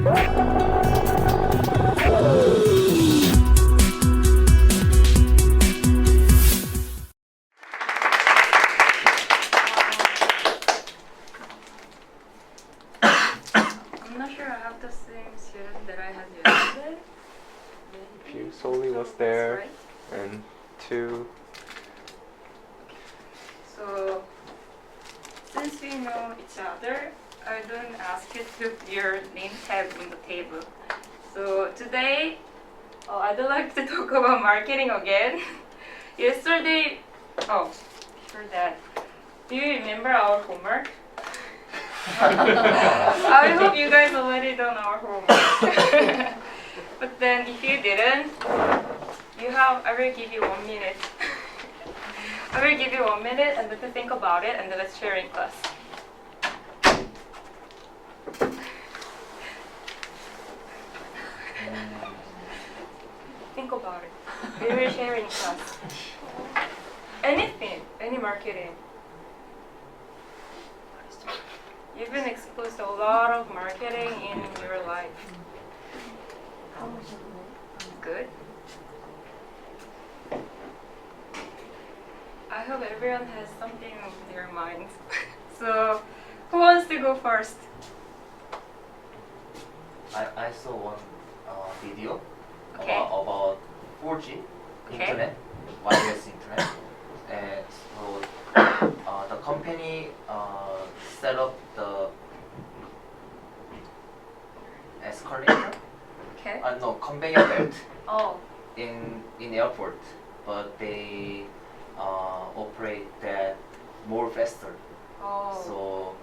I'm not sure I have the same student that I had yesterday. Few solely was That's there, right. and two. So, since we know each other, I don't ask you to put your name tag on the table. So today, I'd like to talk about marketing again. Yesterday, before that, do you remember our homework? I hope you guys already done our homework. But then if you didn't, I will give you 1 minute. I will give you 1 minute and then to think about it, and then let's share in class. Think about it. We will share in class. Anything, any marketing. You've been exposed to a lot of marketing in your life. Good. I hope everyone has something on their minds. So, who wants to go first? I saw one video Okay. about 4G Okay. internet, wireless internet, and so the company set up the escalator, Okay. no conveyor belt Oh, in airport, but they operate that more faster. oh. So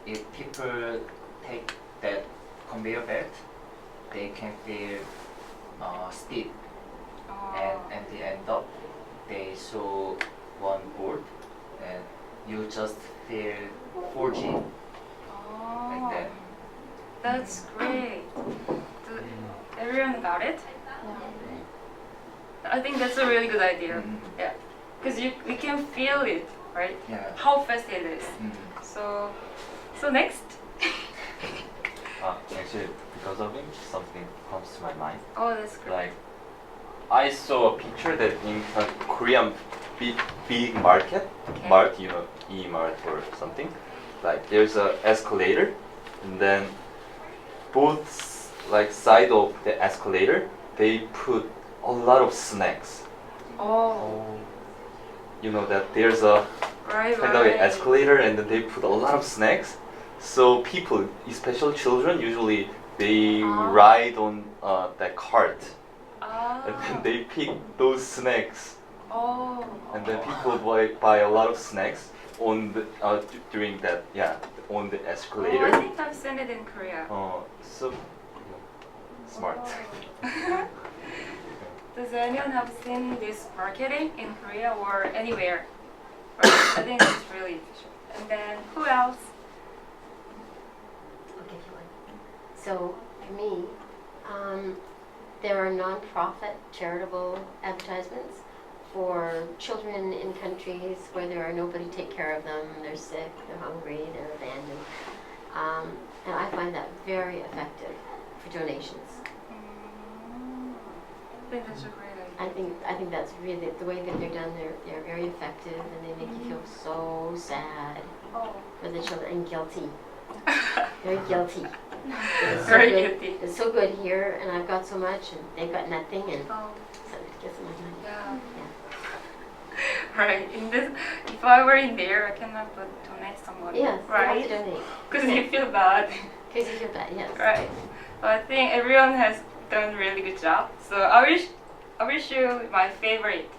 if people take that conveyor belt, they can feel speed, and Oh. at the end up, they show one board, and you just feel 4G like that. That's great. Everyone got it? I think that's a really good idea. Mhm. Yeah, because we can feel it, right? Yeah. How fast it is. So next. Actually, because of him, something comes to my mind. Oh, that's great. Like, I saw a picture that in a Korean big market, Okay. mart, E-mart or something. Like, there's a escalator, and then both side of the escalator, they put a lot of snacks. Oh, You know that there's a right, kind of right. an escalator, and then they put a lot of snacks. So people, especially children, usually they ride on that cart, and then they pick those snacks, Oh. and then people buy a lot of snacks on the during that on the Oh, I escalator. think I've seen it in Korea. So smart. Oh. Does anyone have seen this marketing in Korea or anywhere? Right, I think it's really efficient. And then who else? Okay, fine. So for me, there are non-profit charitable advertisements for children in countries where there are nobody to take care of them. They're sick, they're hungry, they're abandoned, and I find that very effective for donations. I think that's a great idea. I think that's really the way that they're done. They're very effective, and they make you feel so sad Oh. for the children and guilty. Very guilty. It's so Very good. guilty. It's so good here, and I've got so much, and they've got nothing, and Oh, so it gets them money. yeah. Yeah. Right. In this, if I were in there, I cannot but donate some money. Yes, Right. you have to donate. Because you feel bad. Because you feel bad, yes. Right. So I think everyone has done really good job. So I will show you my favorite.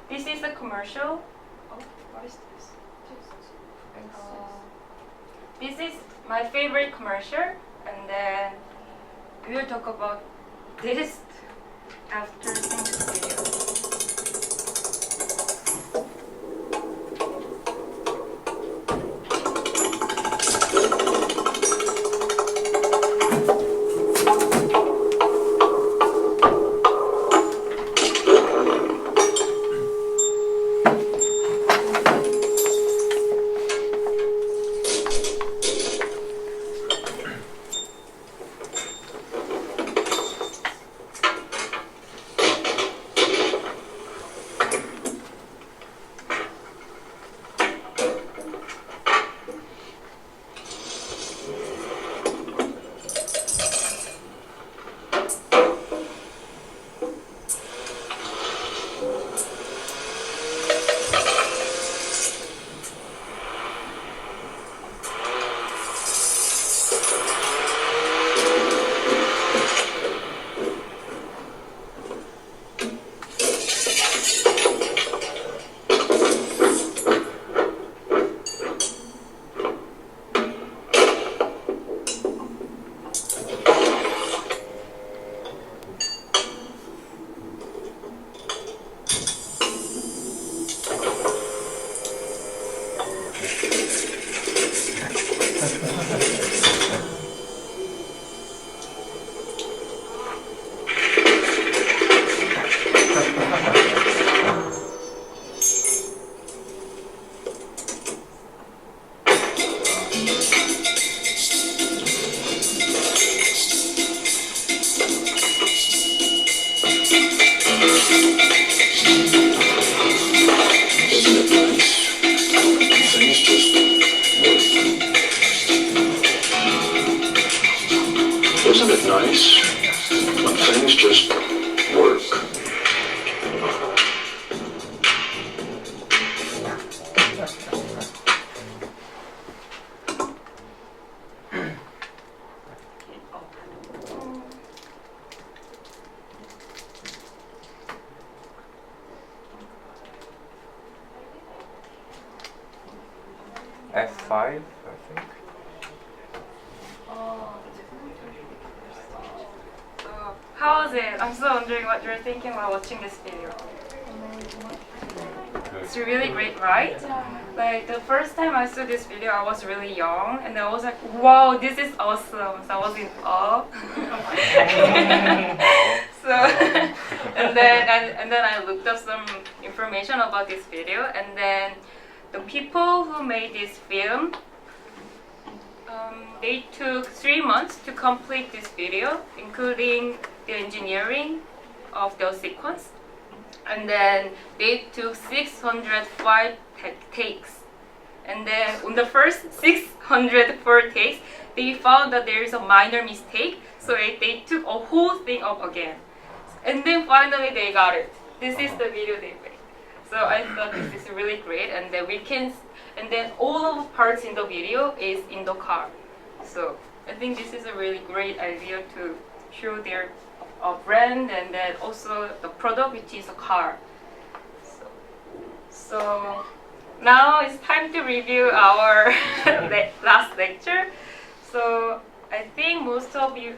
This is a commercial. Oh, what is this? This is my favorite commercial, and then we will talk about this after seeing this video. Isn't it nice when things just work? F5, I think. So, how was it? I'm still wondering what you're thinking while watching this video. It's really great, right? Like the first time I saw this video, I was really young, and I was like, "Wow, this is awesome!" So I was in awe. So, and then I looked up some information about this video, and then the people who made this film, they took 3 months to complete this video, including the engineering of the sequence. And then they took 605 takes. And then on the first 604 takes, they found that there is a minor mistake. So they took a whole thing up again. And then finally they got it. This is the video they made. So I thought this is really great. And then and then all of the parts in the video is in the car. So I think this is a really great idea to show their brand and then also the product, which is a car. So now it's time to review our last lecture. So I think most of you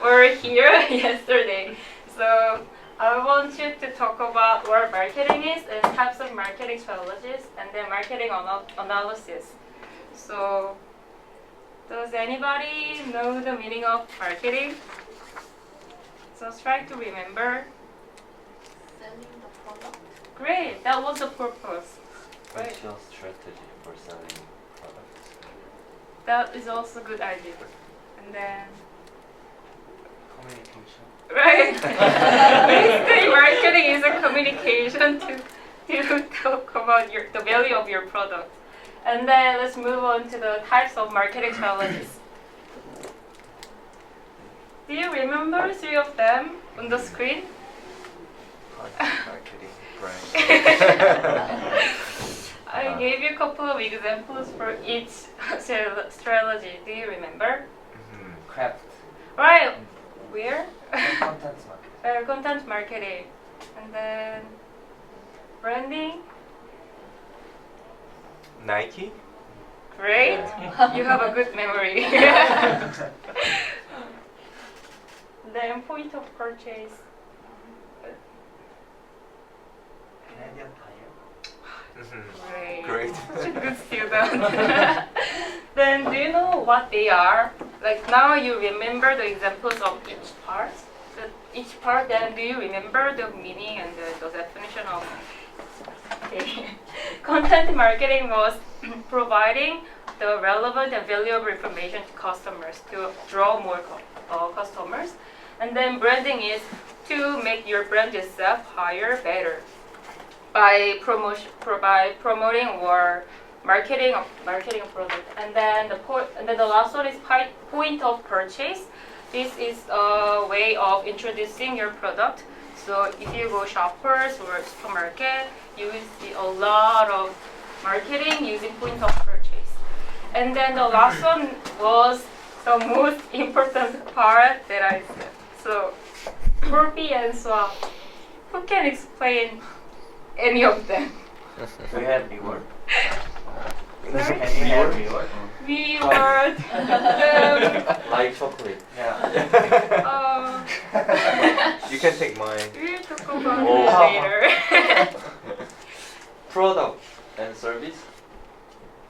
were here yesterday. So I want you to talk about what marketing is and types of marketing strategies and then marketing analysis. So does anybody know the meaning of marketing? So try to remember. Selling the product. Great, that was the purpose. Right. What's your strategy for selling products? That is also a good idea. And then, Communication. right? Basically, marketing is a communication to talk about the value of your product. And then let's move on to the types of marketing strategies. Do you remember 3 of them on the screen? Marketing, brand. I gave you a couple of examples for each strategy. Do you remember? Craft. Right. Where? Content marketing. Content marketing. And then branding. Nike? Great. You have a good memory. Then point of purchase. Canadian Tire. Great. Great. Such a good student. Then do you know what they are? Like now you remember the examples of each part. Each part, then do you remember the meaning and the definition of okay. Content marketing was providing the relevant and valuable information to customers to draw more customers. And then branding is to make your brand itself higher, better by promoting or marketing a product. And then the last one is point of purchase. This is a way of introducing your product. So if you go shoppers or supermarket, you will see a lot of marketing using point of purchase. And then the last one was the most important part that I said. So Furby and Swap. Who can explain any of them? We have reward. Sorry? Can you have reward? Reward. Like chocolate. Yeah. You can take mine. We'll talk about Oh. it later. Product and service.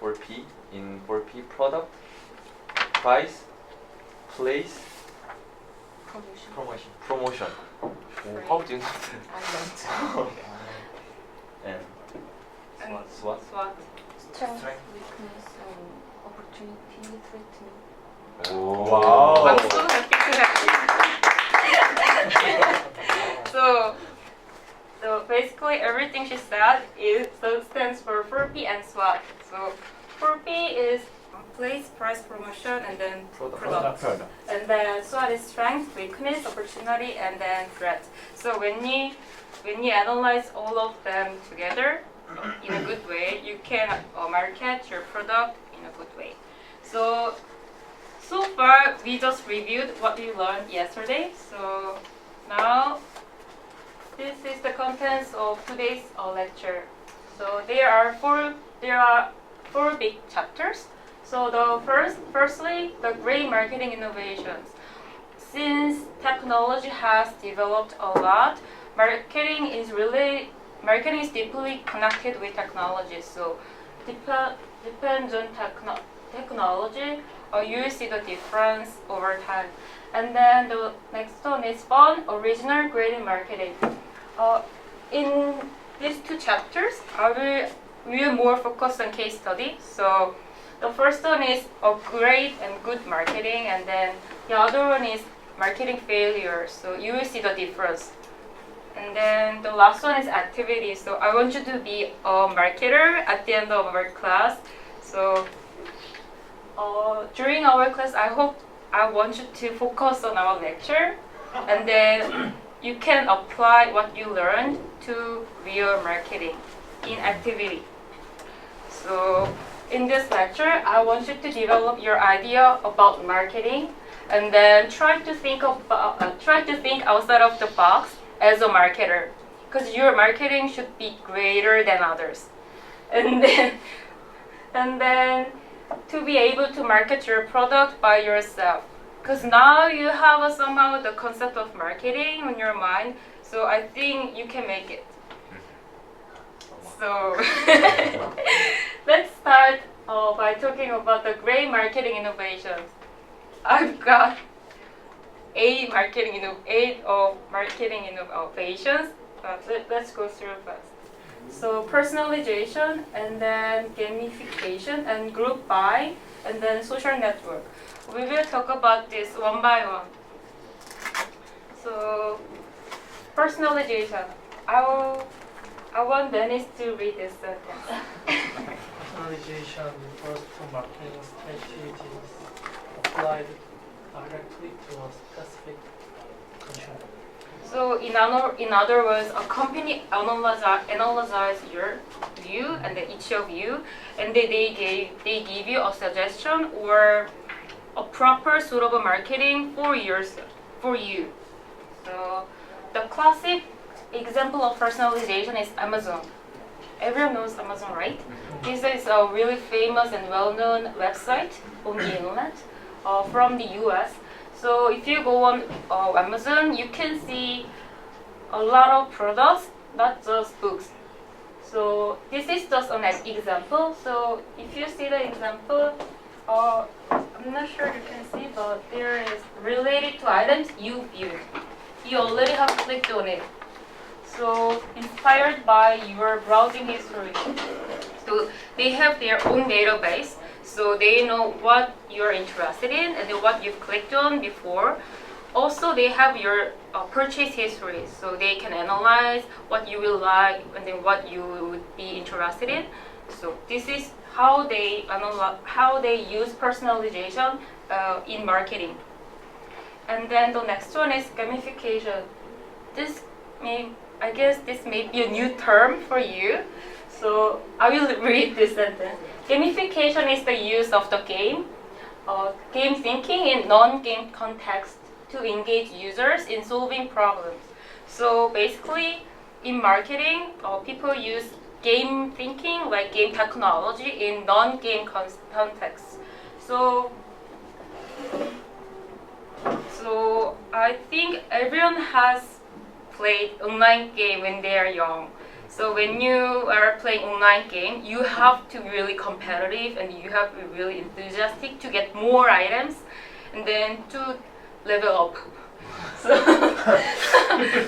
4P. In 4P, product, price, place, Promotion. promotion. Oh, how do you know that? I learned. And And SWOT. SWOT. Strength, Strength. weakness, opportunity, threatening. Oh, wow. I'm so happy to have you. So basically everything she said stands for 4P and SWOT. So 4P is place, price, promotion, and then Product. product. And then SWOT is strength, weakness, opportunity, and then threat. So when you analyze all of them together in a good way, you can market your product in a good way. So far we just reviewed what we learned yesterday. So now this is the contents of today's lecture. So there are four big chapters. So firstly, the great marketing innovations. Since technology has developed a lot, marketing is deeply connected with technology. So depends on technology, you see the difference over time. And then the next one is fun, original, great marketing. In these two chapters, I will more focus on case study. So the first one is a great and good marketing, and then the other one is marketing failure. So you will see the difference. And then the last one is activity. So I want you to be a marketer at the end of our class. So during our class, I want you to focus on our lecture, and then you can apply what you learned to real marketing in activity. So in this lecture, I want you to develop your idea about marketing, and then try to think outside of the box as a marketer, because your marketing should be greater than others. And then to be able to market your product by yourself, because now you have somehow the concept of marketing on your mind. So I think you can make it. So let's start by talking about the great marketing innovations. I've got eight of marketing innovations. Let's go through fast. So personalization, and then gamification, and group buy, and then social network. We will talk about this one by one. So personalization. I want Dennis to read this sentence. Personalization refers to marketing strategies applied directly to a specific consumer. So in other words, a company analyze your view and then each of you, and they give you a suggestion or a proper suitable marketing for you. So the classic example of personalization is Amazon. Everyone knows Amazon, right? This is a really famous and well-known website on the internet from the US. So if you go on Amazon, you can see a lot of products, not just books. So this is just an example. So if you see the example, I'm not sure you can see, but there is related to items you viewed. You already have clicked on it. So inspired by your browsing history. So they have their own database. So they know what you're interested in and what you've clicked on before. Also, they have your purchase history, so they can analyze what you will like and then what you would be interested in. So this is how they use personalization in marketing. And then the next one is gamification. I guess this may be a new term for you. So I will read this sentence. Gamification is the use of the game thinking in non-game context to engage users in solving problems. So basically, in marketing, people use game thinking, like game technology, in non-game context. So I think everyone has played online game when they are young. So when you are playing online game, you have to be really competitive and you have to be really enthusiastic to get more items and then to level up. So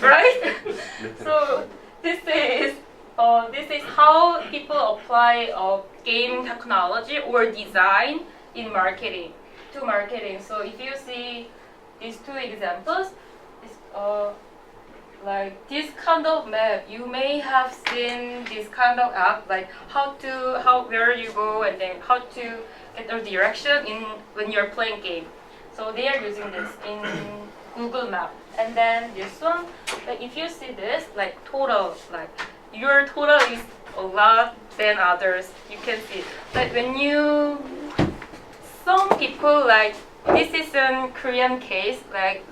right? So this is how people apply game technology or design in marketing to marketing. So if you see these two examples, like this kind of map, you may have seen this kind of app, like where you go and then how to get a direction in when you're playing game. So they are using this in Google Map. And then this one, like if you see this, like total, like your total is a lot than others. You can see, like when you, some people like this is a Korean case. Like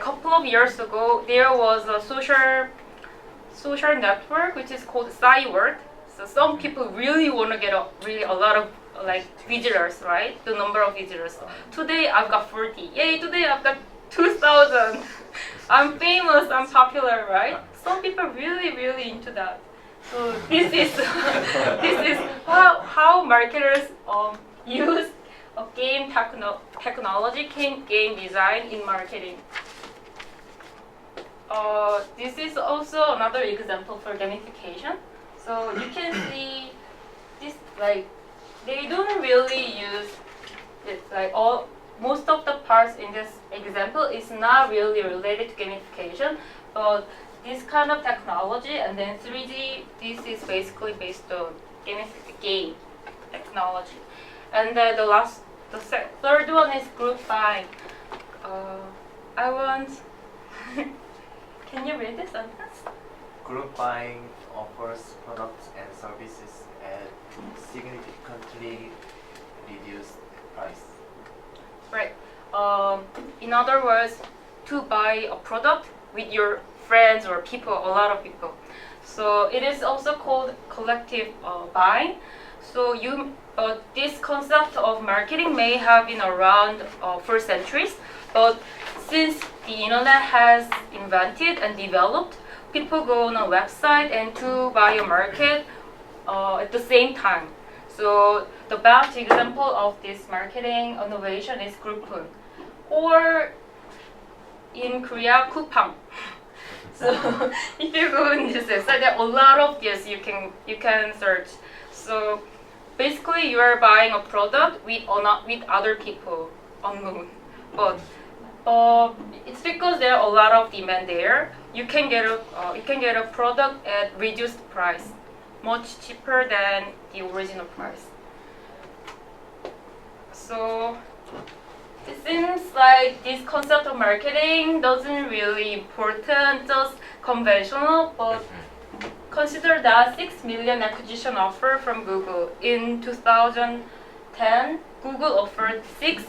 couple of years ago, there was a social network which is called Cyworld. So some people really want to get a lot of like visitors, right? The number of visitors. Today I've got 40. Yay! Today I've got 2,000. I'm famous. I'm popular, right? Some people really into that. So this is this is how marketers use a game technology, game design in marketing. This is also another example for gamification. So you can see this, like they don't really use it, like most of the parts in this example is not really related to gamification, but this kind of technology and then 3D, this is basically based on game technology. And then the third one is group buying. I want. Can you read this sentence? Group buying offers products and services at significantly reduced price. Right. In other words, to buy a product with your friends or people, a lot of people. So it is also called collective buying. So this concept of marketing may have been around for centuries, but since the internet has invented and developed, people go on a website and to buy a market at the same time. So the best example of this marketing innovation is Groupon, or in Korea, Coupang. So if you go in this website, there are a lot of this you can search. So basically, you are buying a product with other people unknown, but it's because there are a lot of demand there. You can get a product at reduced price, much cheaper than the original price. So it seems like this concept of marketing doesn't really important, just conventional, but consider that 6 million acquisition offer from Google. In 2010, Google offered $6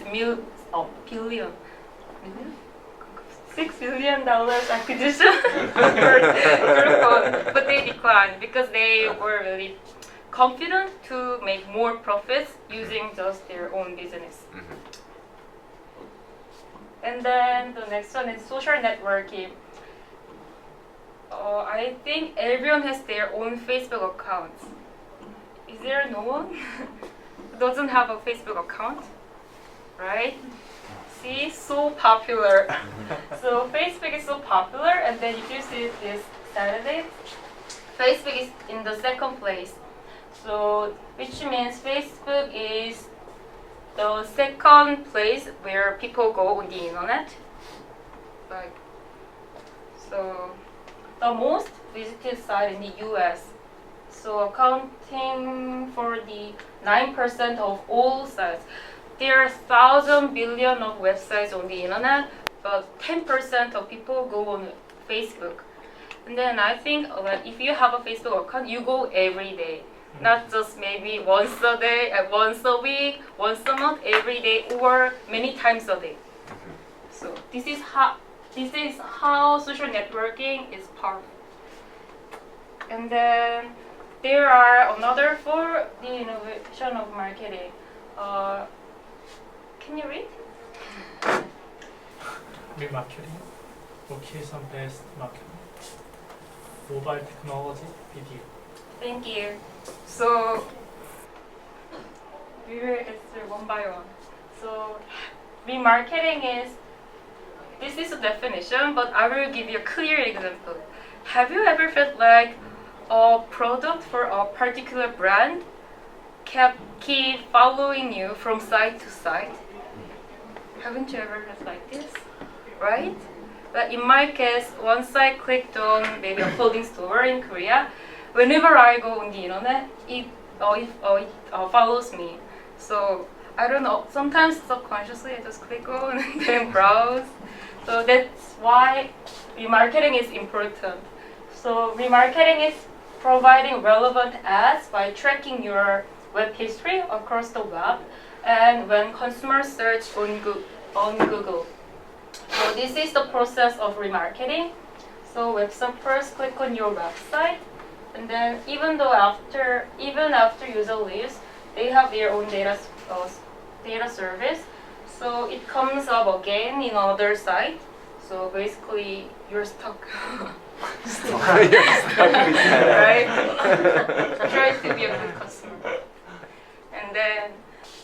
billion acquisition for Groupon, but they declined because they were really confident to make more profits using just their own business. And then the next one is social networking. I think everyone has their own Facebook account. Is there no one who doesn't have a Facebook account? Right? See, so popular. So Facebook is so popular, and then if you see this Saturday, Facebook is in the second place. So which means Facebook is the second place where people go on the internet. Like, so the most visited site in the US. So accounting for the 9% of all sites. There are 1,000 billion of websites on the internet, but 10% of people go on Facebook. And then I think like if you have a Facebook account, you go every day. Not just maybe once a day, once a week, once a month, every day, or many times a day. So this is how social networking is powerful. And then there are another for the innovation of marketing. Can you read? Remarketing, location-based marketing, mobile technology, video. Thank you. So we will answer one by one. So remarketing this is a definition, but I will give you a clear example. Have you ever felt like a product for a particular brand keep following you from site to site? Haven't you ever felt like this? Right? But in my case, once I clicked on maybe a clothing store in Korea, whenever I go on the internet, it follows me. So I don't know, sometimes subconsciously I just click on and then browse. So that's why remarketing is important. So remarketing is providing relevant ads by tracking your web history across the web and when consumers search on Google. So this is the process of remarketing. So web surfers click on your website, and then even after user leaves, they have their own data service. So it comes up again in another site. So basically, you're stuck. Right? Try to be a good customer. And then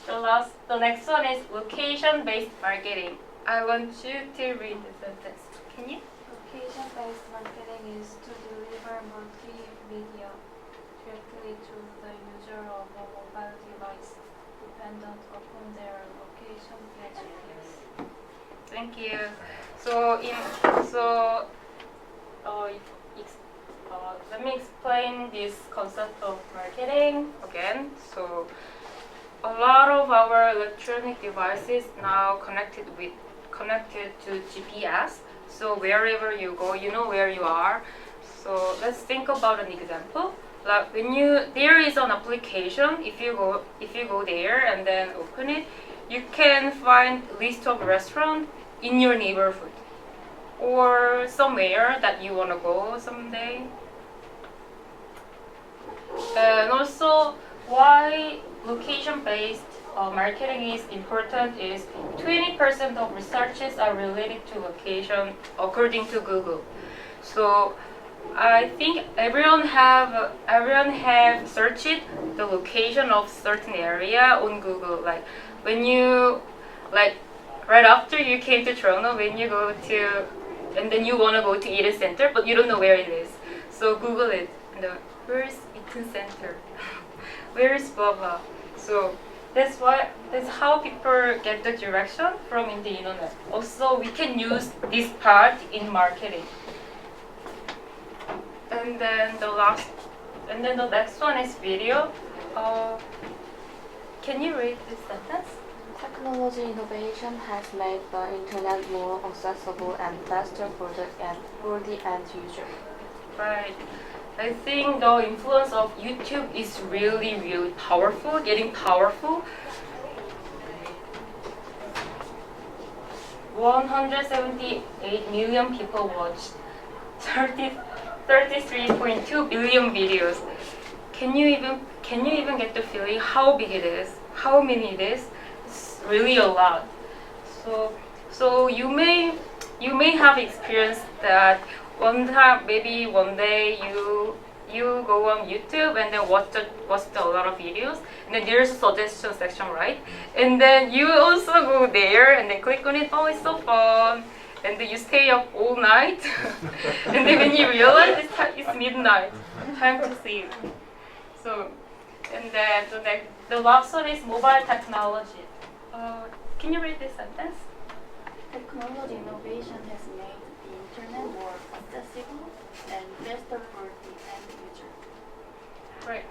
the next one is location-based marketing. I want you to read the sentence. Can you? Location-based marketing is to deliver multimedia directly to the user of a mobile device, dependent upon their location GPS. Thank you. So let me explain this concept of marketing again. So a lot of our electronic devices now connected to GPS. So wherever you go, you know where you are. So let's think about an example. Like there is an application. If you go there and then open it, you can find list of restaurants in your neighborhood or somewhere that you want to go someday. And also, why location-based marketing is important is 20% of researches are related to location according to Google. So I think everyone have searched the location of certain area on Google. Like when you right after you came to Toronto, when you go to and then you want to go to Eaton Center, but you don't know where it is. So Google it. And where's Eaton Center? Where is blah blah? So that's how people get the direction from in the internet. Also, we can use this part in marketing. And then the next one is video. Can you read this sentence? Technology innovation has made the internet more accessible and faster for the end user. Right. I think the influence of YouTube is really, really powerful, getting powerful. 178 million people watched 33.2 billion videos. Can you even get the feeling how big it is? How many it is? It's really a lot. So you may have experienced that maybe one day you go on YouTube and then watch a lot of videos, and then there's a suggestion section, right? And then you also go there and then click on it. Oh, it's so fun! And then you stay up all night, and then when you realize it's midnight, time to sleep. So, and then the last one is mobile technology. Can you read this sentence? Technology innovation has made the internet more accessible and faster for the end user. Right.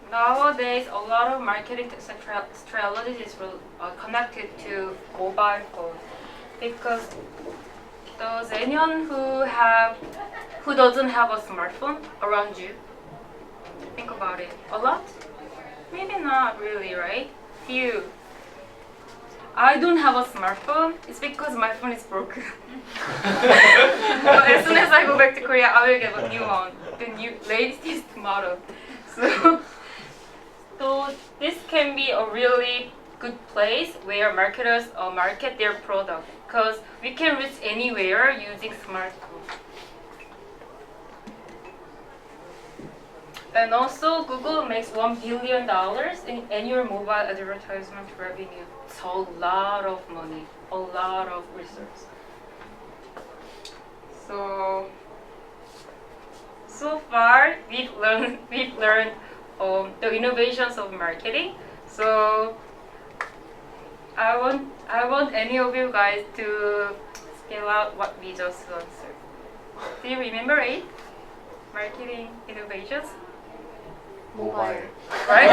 Nowadays, a lot of marketing strategies is connected to mobile phone, because does anyone who doesn't have a smartphone around you? Think about it. A lot? Maybe not really, right? Few. I don't have a smartphone. It's because my phone is broken. But as soon as I go back to Korea, I will get a new one, the latest model. So this can be a really good place where marketers market their product, because we can reach anywhere using smartphone. And also, Google makes $1 billion in annual mobile advertisement revenue. It's a lot of money, a lot of research. So far, we've learned the innovations of marketing. So I want any of you guys to spell out what we just answered. Do you remember it? Marketing innovations? Mobile. Right?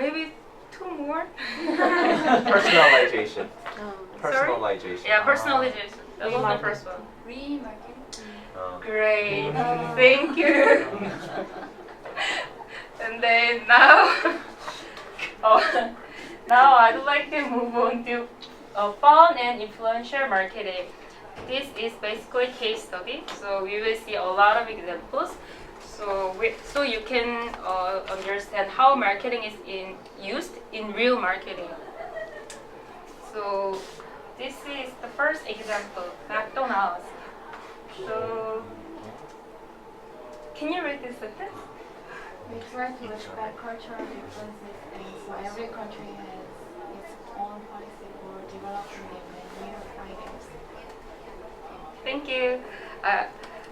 maybe 2 more. Personalization. Sorry? Personalization. Yeah, personalization. That was the first one. Remarketing. Great, thank you. And then now, now I'd like to move on to fun and influential marketing. This is basically case study, so we will see a lot of examples. So you can understand how marketing is used in real marketing. So this is the first example, McDonald's. So can you read this sentence? We try to respect cultural differences, and so every country has its own policy for developing and new items. Thank you.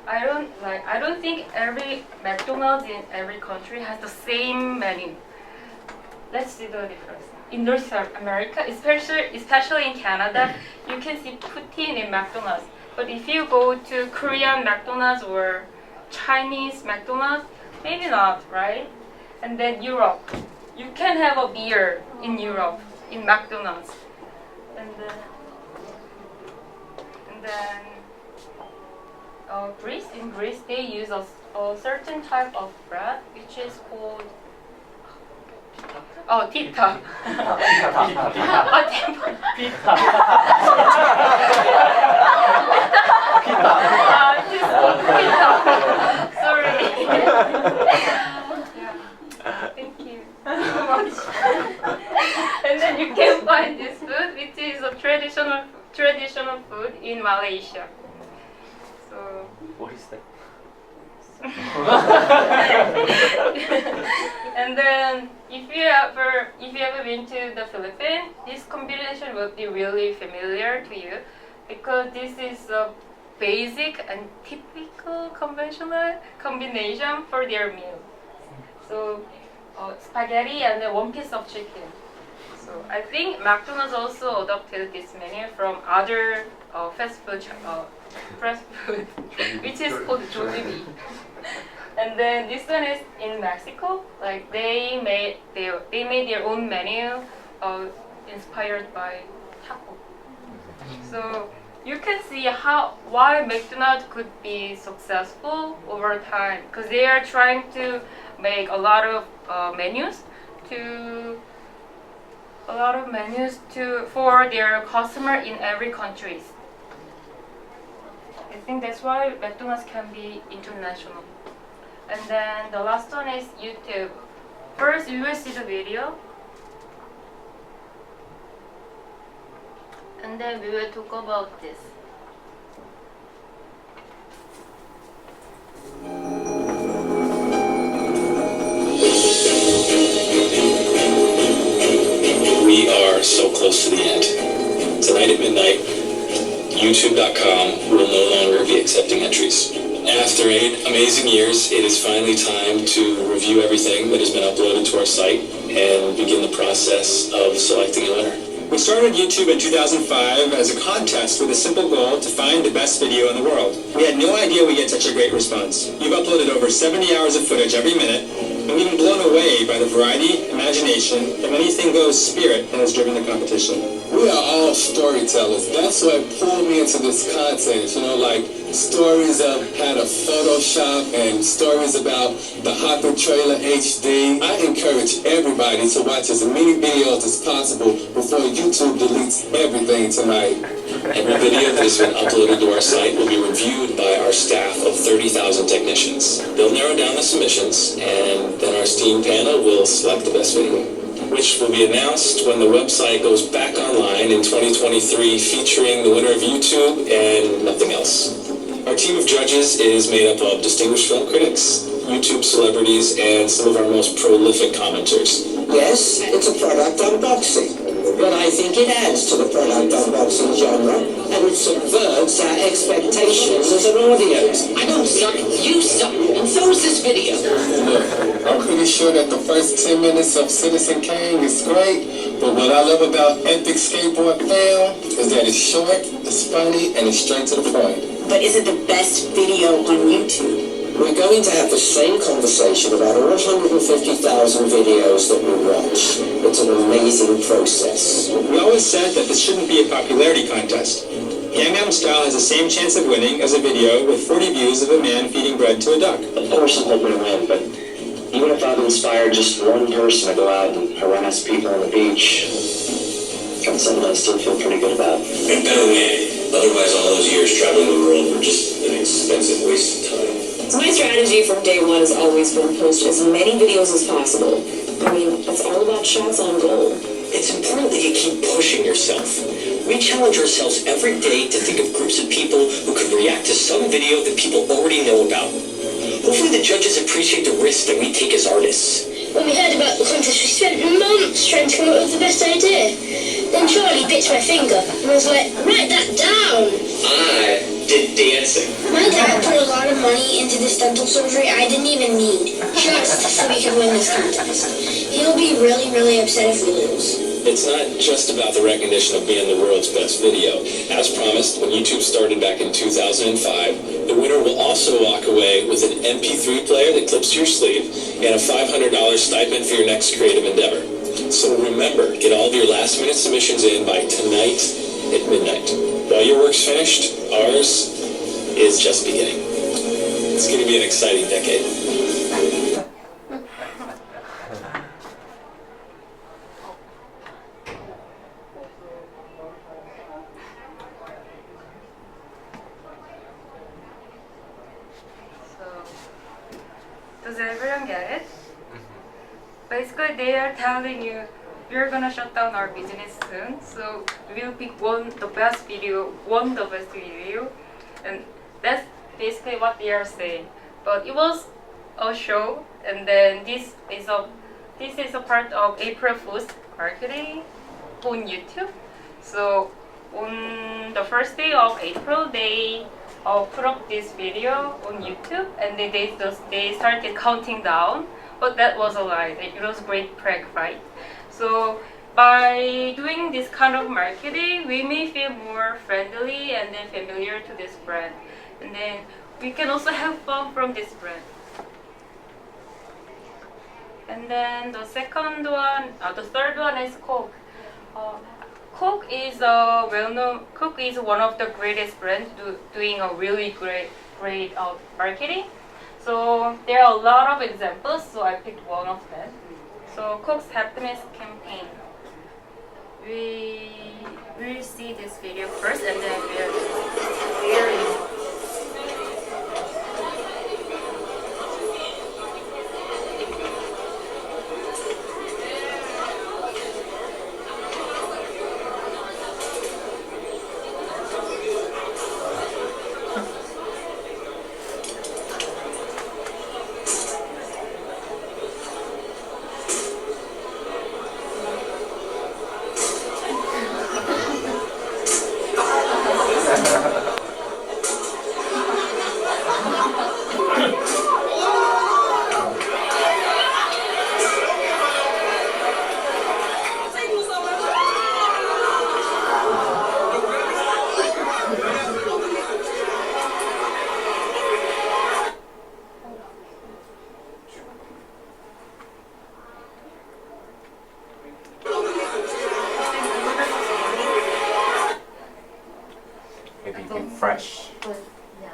I don't think every McDonald's in every country has the same menu. Let's see the difference. In North America, especially in Canada, you can see poutine in McDonald's. But if you go to Korean McDonald's or Chinese McDonald's, maybe not, right? And then Europe, you can have a beer in Europe, in McDonald's. And then Greece, in Greece, they use a certain type of bread, which is called tita. Sorry. Thank you so much. And then you can find this food, which is a traditional food in Malaysia. So. What is that? And then if you ever been to the Philippines, this combination will be really familiar to you because this is a basic and typical conventional combination for their meal. So spaghetti and then 1 piece of chicken. So I think McDonald's also adopted this menu from other fast food, which is called Jollibee. And then this one is in Mexico. Like they made their own menu, inspired by taco. So you can see why McDonald's could be successful over time because they are trying to make a lot of menus for their customer in every country. I think that's why McDonald's can be international. And then the last one is YouTube. First, you will see the video. And then we will talk about this. We are so close to the end. Tonight at midnight, YouTube.com will no longer be accepting entries. After 8 amazing years, it is finally time to review everything that has been uploaded to our site and begin the process of selecting a winner. We started YouTube in 2005 as a contest with a simple goal to find the best video in the world. We had no idea we'd get such a great response. You've uploaded over 70 hours of footage every minute, and we've been blown away by the variety, imagination, and anything goes spirit that has driven the competition. We are all storytellers. That's what pulled me into this content. You know, like stories of how to Photoshop and stories about the Hopper Trailer HD. I encourage everybody to watch as many videos as possible before YouTube deletes everything tonight. Every video that has been uploaded to our site will be reviewed by our staff of 30,000 technicians. They'll narrow down the submissions, and then our STEAM panel will select the best video, which will be announced when the website goes back online in 2023, featuring the winner of YouTube and nothing else. Our team of judges is made up of distinguished film critics, YouTube celebrities, and some of our most prolific commenters. Yes, it's a product unboxing, but I think it adds to the product unboxing genre, and it subverts our expectations as an audience. I don't suck, you suck, and so is this video. Look, I'm pretty sure that the first 10 minutes of Citizen Kane is great, but what I love about Epic Skateboard Fail is that it's short, it's funny, and it's straight to the point. But is it the best video on YouTube? We're going to have the same conversation about all 150,000 videos that we watch. an amazing process. We always said that this shouldn't be a popularity contest. Gangnam Style has the same chance of winning as a video with 40 views of a man feeding bread to a duck. Of course I'm hoping to win, but even if I've inspired just one person to go out and harass people on the beach, that's something I still feel pretty good about. And better win. Otherwise, all those years traveling the world were just an expensive waste of time. So my strategy from day one has always been post as many videos as possible. I mean, it's all about shots on goal. It's important that you keep pushing yourself. We challenge ourselves every day to think of groups of people who could react to some video that people already know about. Hopefully the judges appreciate the risk that we take as artists. When we heard about the contest, we spent months trying to come up with the best idea. Then Charlie bit my finger and was like, write that down. I did dancing. My dad put a lot of money into this dental surgery I didn't even need, just so we could win this contest. He'll be really, really upset if we lose. It's not just about the recognition of being the world's best video. As promised, when YouTube started back in 2005, the winner will also walk away with an MP3 player that clips to your sleeve and a $500 stipend for your next creative endeavor. So remember, get all of your last-minute submissions in by tonight at midnight. While your work's finished, ours is just beginning. It's going to be an exciting decade. Does everyone get it? Basically, they are telling you we're gonna shut down our business soon, so we'll pick the best video, and that's basically what they are saying. But it was a show, and then this is a part of April Fool's marketing on YouTube. So on the first day of April, they put up this video on YouTube, and then they started counting down. But that was a lie. It was great prank, right? So by doing this kind of marketing, we may feel more friendly and then familiar to this brand, and then we can also have fun from this brand. And then the third one is Coke. Coke is well-known. Coke is one of the greatest brands doing a really great marketing. So there are a lot of examples. So I picked one of them. So Coke's happiness campaign. We will see this video first, and then we'll. Fresh. Yeah.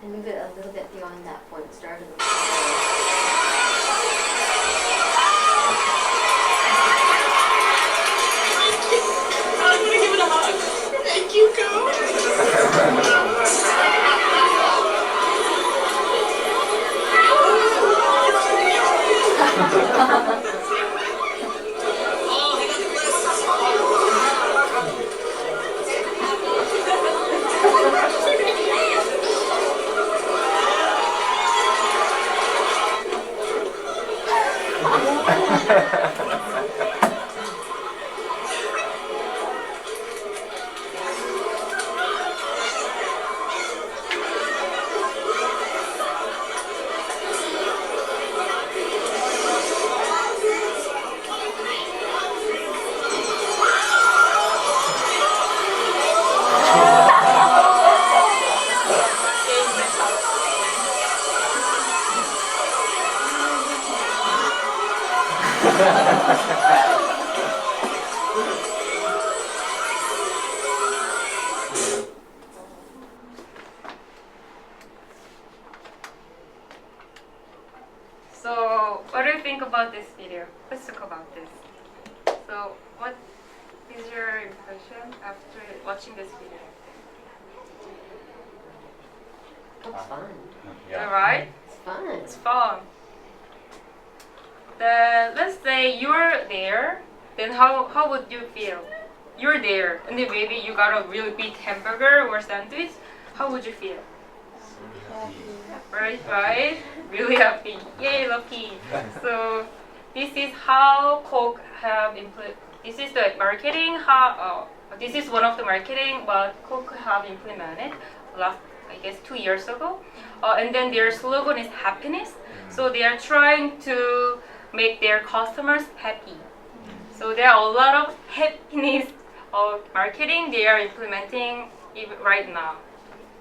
And move it a little bit beyond that point. Start of the I'm gonna give it a hug. Thank you, So, what do you think about this video? Let's talk about this. So, what is your impression after watching this video? It's fun. Alright? It's fun. It's fun. Then, let's say you're there, then how would you feel? You're there, and then maybe you got a really big hamburger or sandwich. How would you feel? Right? Really happy. Yay, lucky. So this is how Coke have this is the marketing. This is one of the marketing what Coke have implemented last, I guess, 2 years ago. And then their slogan is happiness. So they are trying to make their customers happy. So there are a lot of happiness marketing they are implementing right now.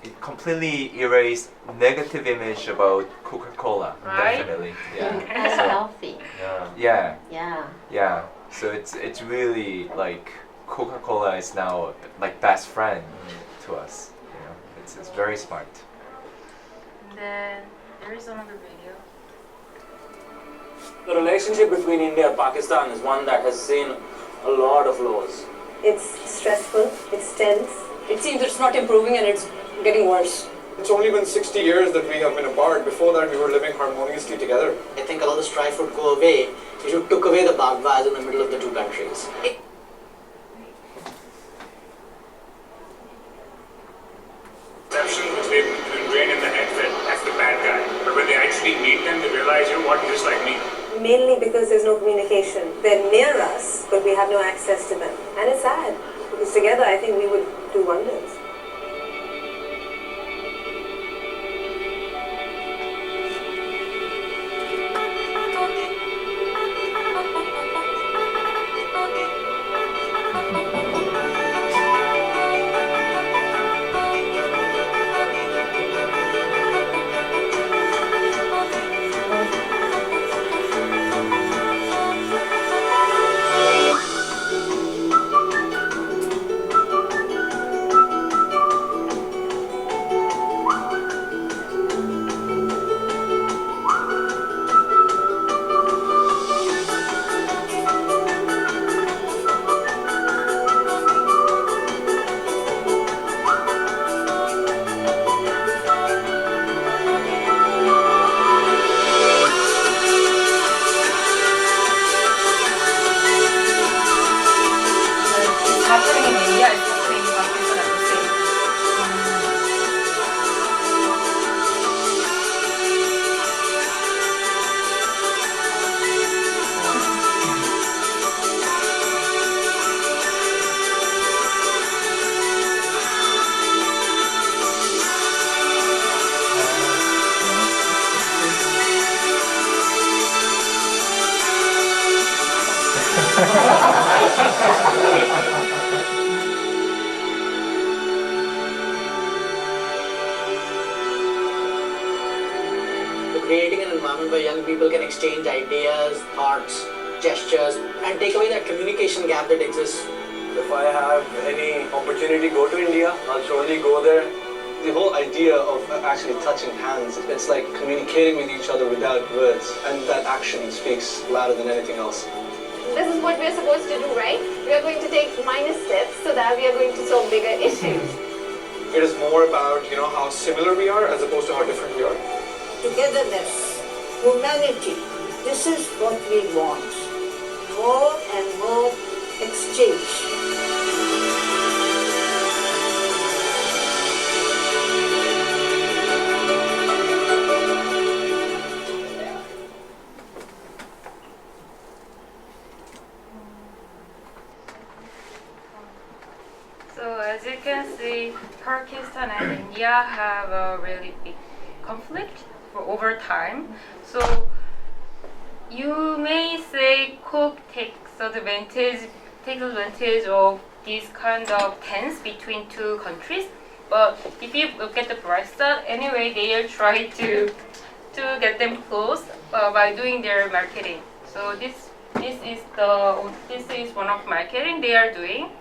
It completely erased negative image about Coca-Cola. Right? Definitely. And Yeah. healthy. Yeah. Yeah. Yeah. So it's really like Coca-Cola is now like best friend to us. You know, it's very smart. And then there is another video. The relationship between India and Pakistan is one that has seen a lot of lows. It's stressful, it's tense. It seems it's not improving and it's getting worse. It's only been 60 years that we have been apart. Before that, we were living harmoniously together. I think a lot of the strife would go away if you took away the Baghdad in the middle of the two countries. Perception which they've ingrained in the head that that's the bad guy. But when they actually meet them, they realize you're what, just like me. Mainly because there's no communication. They're near us, but we have no access to them. And it's sad, because together I think we would do wonders. Happening in India, it's happening in Pakistan at the same. So creating an environment where young people can exchange ideas, thoughts, gestures, and take away that communication gap that exists. If I have any opportunity to go to India, I'll surely go there. The whole idea of actually touching hands, it's like communicating with each other without words, and that action speaks louder than anything else. This is what we are supposed to do, right? We are going to take minor steps so that we are going to solve bigger issues. It is more about, how similar we are as opposed to how different we are. Togetherness, humanity, this is what we want. More and more exchange. So as you can see, Pakistan and India have a really big conflict for over time. So you may say Coke takes advantage of this kind of tense between two countries. But if you look at the bright side, anyway, they are trying to get them close by doing their marketing. So this this is one of marketing they are doing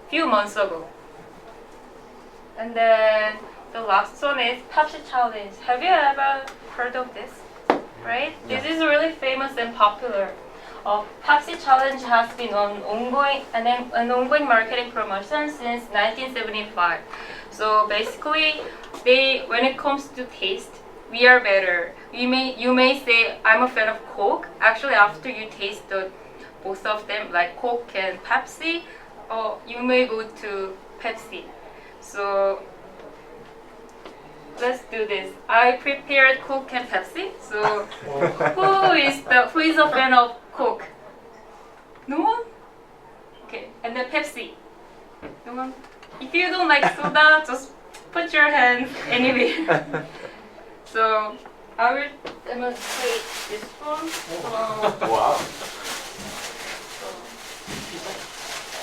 few months ago. And then the last one is Pepsi Challenge. Have you ever heard of this? Right? This is really famous and popular. Pepsi Challenge has been an ongoing marketing promotion since 1975. So basically, when it comes to taste, we are better. You may say I'm a fan of Coke. Actually, after you taste both of them, like Coke and Pepsi, you may go to Pepsi. So let's do this. I prepared Coke and Pepsi. So who is a fan of Coke? No one? Okay, and then Pepsi. No one? If you don't like soda, just put your hands anywhere. So I will demonstrate this one. Wow.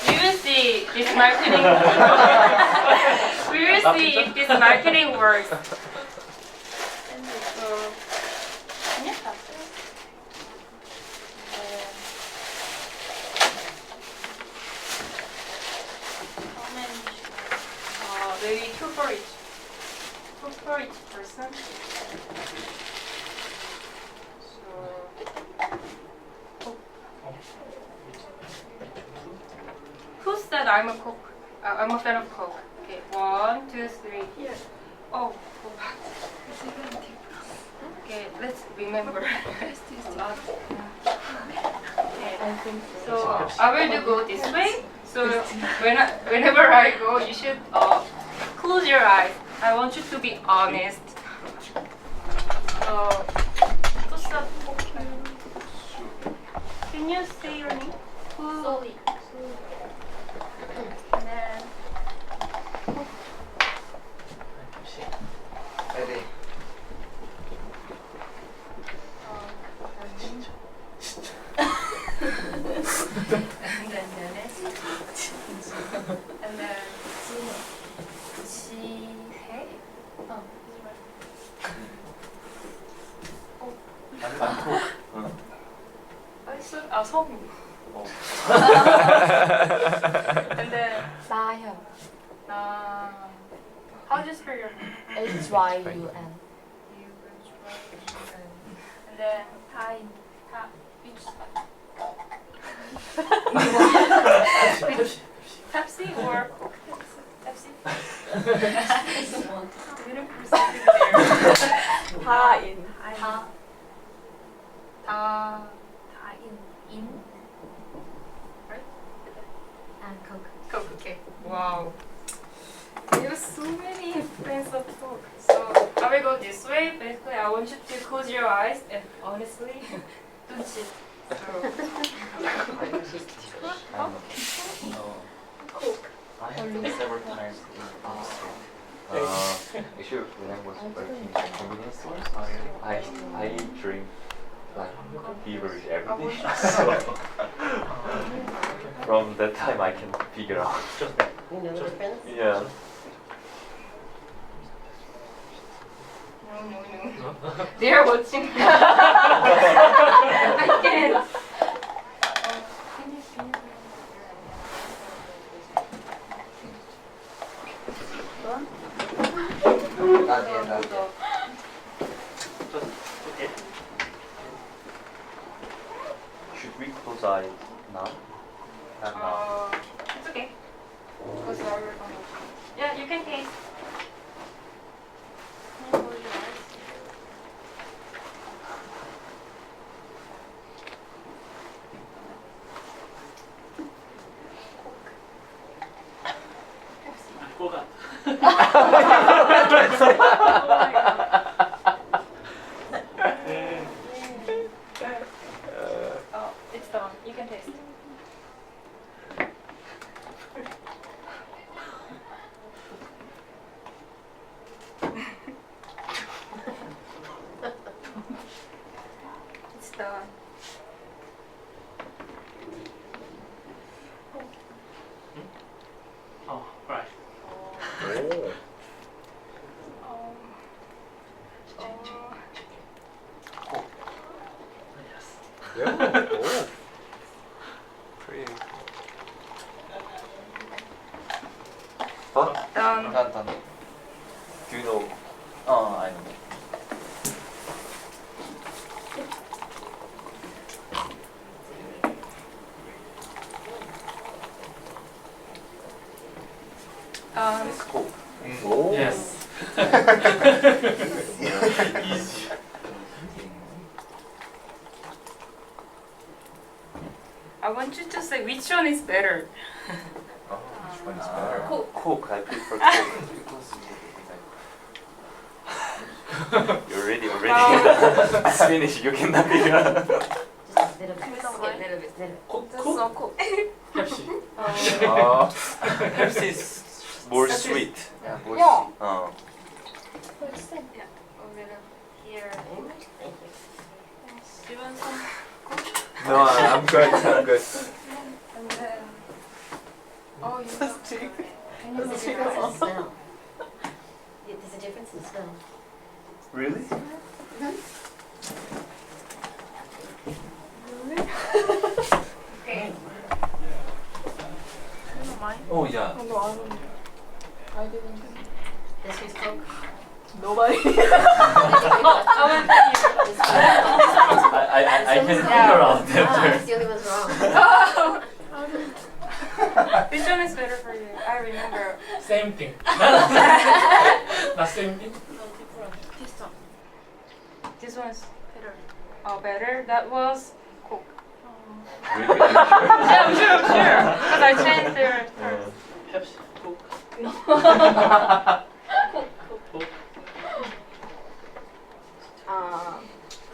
We will see this marketing. We will see if this marketing works. So, yeah. How many? Maybe two for each. Two for each person. Who said I'm a Coke? I'm a fan of Coke. Okay, 1, 2, 3. Here. Oh, go back. Okay, let's remember. Okay, so I will go this way. So whenever I go, you should close your eyes. I want you to be honest. Can you say your name? Slowly. And then Ready. and then Dennis. And then Hey. Oh, I'm Coke. 성우. And then Sahyun. how do you spell your name? HYUN. And then which Pepsi or Coke? Pepsi? We don't proceed there. Hain. In? Right? And Coke. Coke, okay. Wow. You have so many friends of Coke. So I will go this way. Basically, I want you to close your eyes and honestly, don't cheat. Coke. I have been several times in Amsterdam. Actually, when I was working in convenience stores, I drink like beverage every day. So from that time, I can figure out. You know the difference? Yeah. No. They are watching. I can't. Not yet. Should we close eyes now? Not now. It's okay. Close your eyes. Yeah, you can taste. Can you close your eyes? forgot. Oh, it's done. You can taste. It's done. Oh, right. Yeah. Oh. It's cool. Yes. I want you to say which one is better. Oh, which one is better? Coke. I prefer Coke. You're already. It's finished. You cannot figure out. Just a little bit. Little bit. Coke. So cool. Pepsi. Pepsi is more sweet. Yeah. More Yeah. sweet. Oh. Yeah, a little here. Do you want some? No, I'm good. I'm good. And then. Oh, you There's a difference in smell. There's a difference in smell. Really? Okay. Oh yeah. I didn't. This is Coke. Nobody. I can figure out that. It's the only one's wrong. Which one is better for you? I remember. Same thing. Not same thing. This one. This one is better. Oh, better? That was Coke. Really? Yeah, I'm sure. Because I changed their terms. Pepsi. Coke.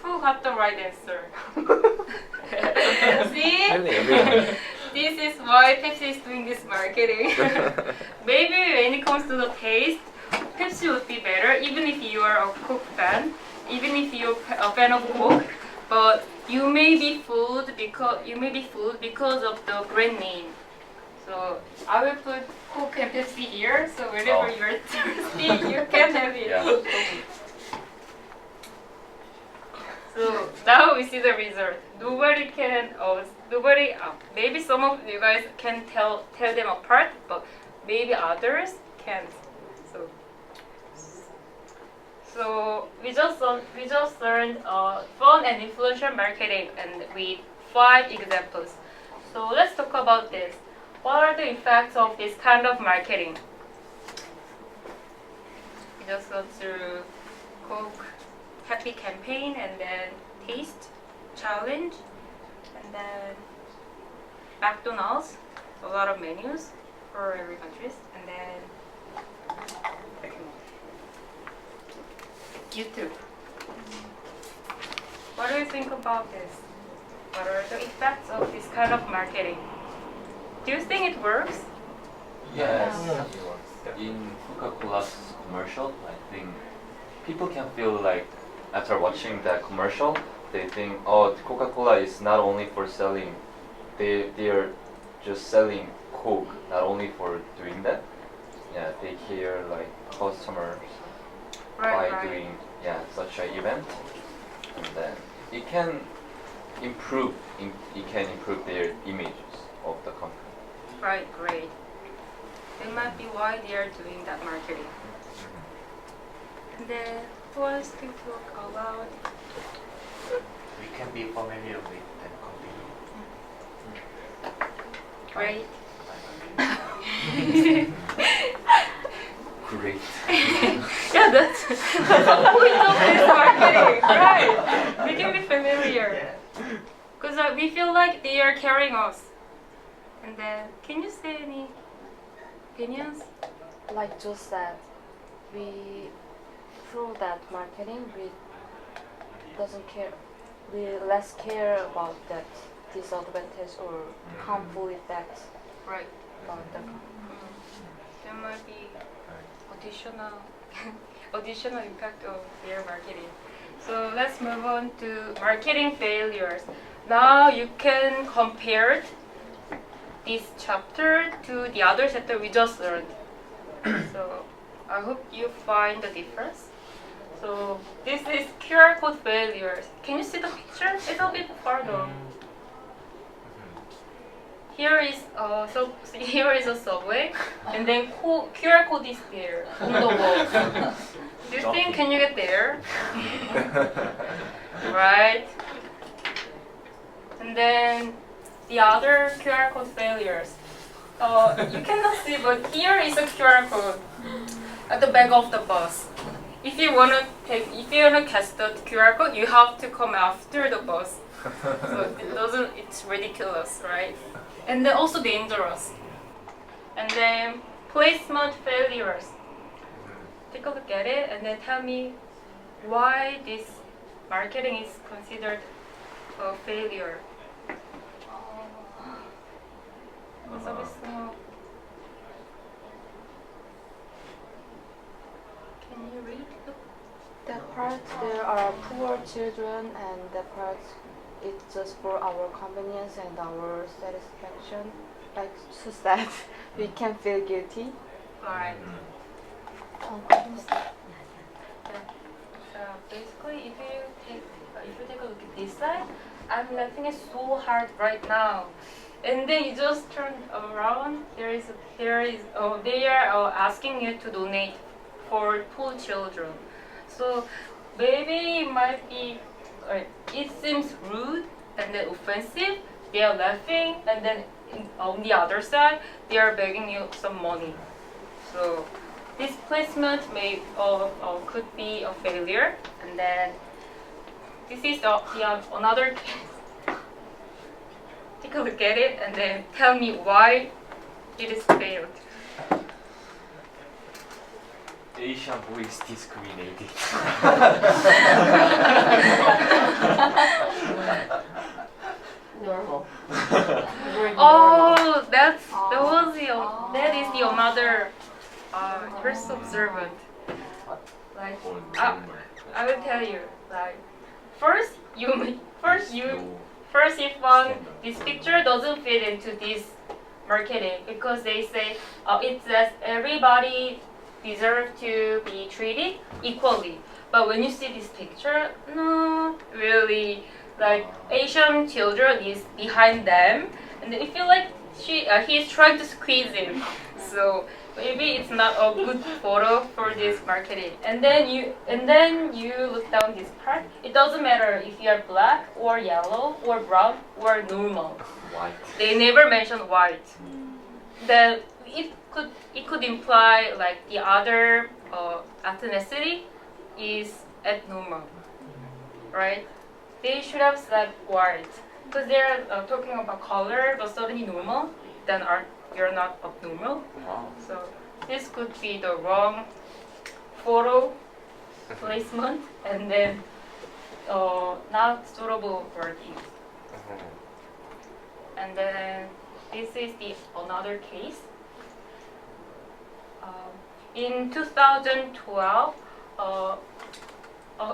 Who got the right answer? See? This is why Pepsi is doing this marketing. Maybe when it comes to the taste, Pepsi would be better, even if you are a Coke fan, even if you're a fan of Coke. But you may be fooled because of the brand name. So I will put Coke and Pepsi here. So whenever you're thirsty, you can have it. Yeah. So now we see the result. Maybe some of you guys can tell them apart, but maybe others can't. So we just learned fun and influential marketing, and with 5 examples. So let's talk about this. What are the effects of this kind of marketing? We just go through Coke Happy campaign, and then taste challenge, and then McDonald's, a lot of menus for every country, and then YouTube. What do you think about this? What are the effects of this kind of marketing? Do you think it works? Yes. In Coca-Cola's commercial, I think people can feel like after watching that commercial, they think, oh, Coca-Cola is not only for selling, they are just selling Coke, not only for doing that. Yeah, they care like customers by doing such an event, and then it can improve their images of the company. Right, great. That might be why they are doing that marketing. And then who else to talk about? We can be familiar with the company. Great. Great. Yeah, that's the point of this marketing, right? We can be familiar. Because we feel like they are carrying us. And then, can you say any opinions? Like Joe said, we through that marketing, we less care about that disadvantage or harmful effects. Right. About the There might be additional impact of their marketing. So let's move on to marketing failures. Now you can compare this chapter to the other chapter we just learned. So I hope you find the difference. So this is QR code failures. Can you see the picture? It's a bit farther. Here is a subway, and then QR code is there on the wall. Do you think can you get there? Right. And then the other QR code failures. You cannot see, but here is a QR code at the back of the bus. If you wanna catch the QR code, you have to come after the bus. So it's ridiculous, right? And then also dangerous. And then placement failures. Take a look at it and then tell me why this marketing is considered a failure. Can you read? That part there are poor children, and that part it's just for our convenience and our satisfaction. Like so that we can feel guilty. Right. Basically, if you take a look at this side, I'm laughing so hard right now. And then you just turn around. They are asking you to donate for poor children. So maybe it might be, it seems rude and then offensive. They are laughing, and then on the other side, they are begging you some money. So this placement could be a failure. And then this is another case. Take a look at it and then tell me why it is failed. Asian boys discriminated. Normal. Oh, that is the another. You're so observant. Like I will tell you. Like first if this picture doesn't fit into this marketing because they say it says everybody deserve to be treated equally. But when you see this picture, no, really, like Asian children is behind them, and they feel like he's trying to squeeze in. So maybe it's not a good photo for this marketing. And then you look down this part. It doesn't matter if you are black or yellow or brown or normal. White. They never mention white. Then it could imply like the other ethnicity is abnormal, right? They should have said white because they're talking about color, but suddenly normal. Then you're not abnormal. Wow. So this could be the wrong photo placement and then not suitable wording. And then this is another case. In 2012,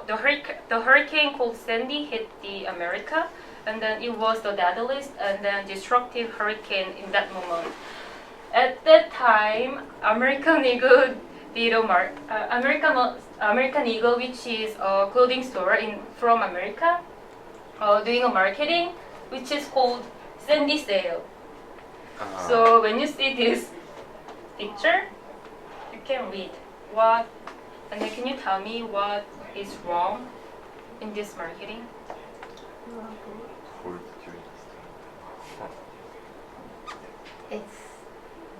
the hurricane called Sandy hit the America, and then it was the deadliest and then destructive hurricane in that moment. At that time, American Eagle did American Eagle, which is a clothing store from America, doing a marketing which is called Sandy Sale. So when you see this picture, you can read what, and then can you tell me what is wrong in this marketing? It's